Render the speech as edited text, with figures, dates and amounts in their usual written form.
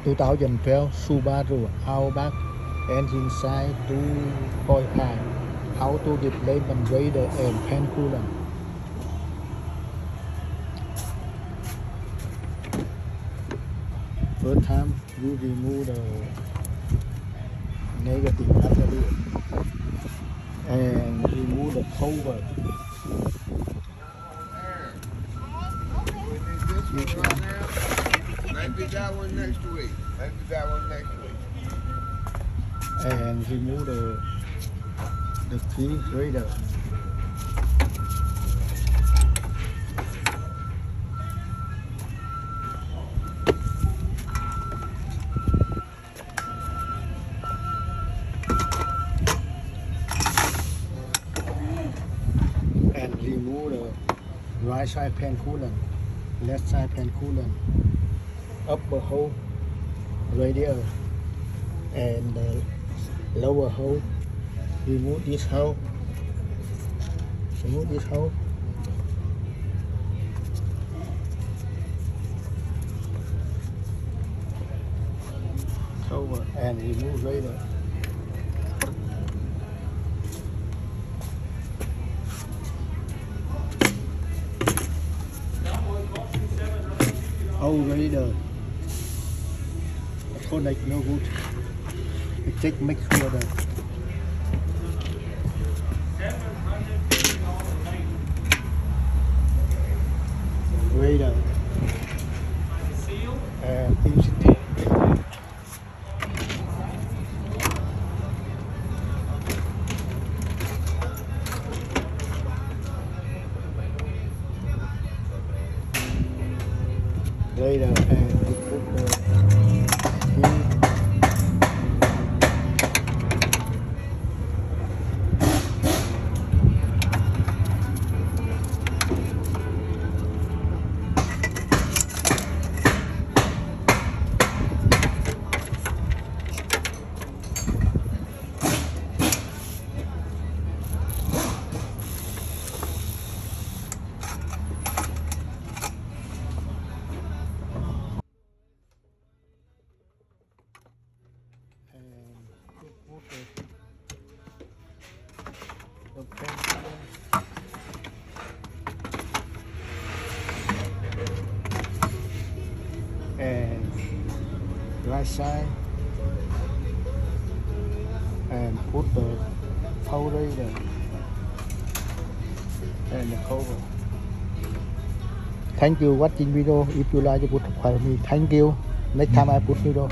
2012 Subaru Outback engine size 2.5 auto replacement radiator and pan coolant. First time you remove the negative battery and remove the cover. Maybe that one next week. Maybe that one next week. And remove the key radiator. And remove the right side pan coolant, left side pan coolant, upper hole radiator, and the lower hole. Remove this hole. Remove this hole. Cover and remove radiator. Old radiator. The connect no good. The check make sure that radiator and engine tape. Radiator and we put the key. And right side and put the powder and the cover. Thank you watching video. If you like to put for me, thank you. Next time I put video.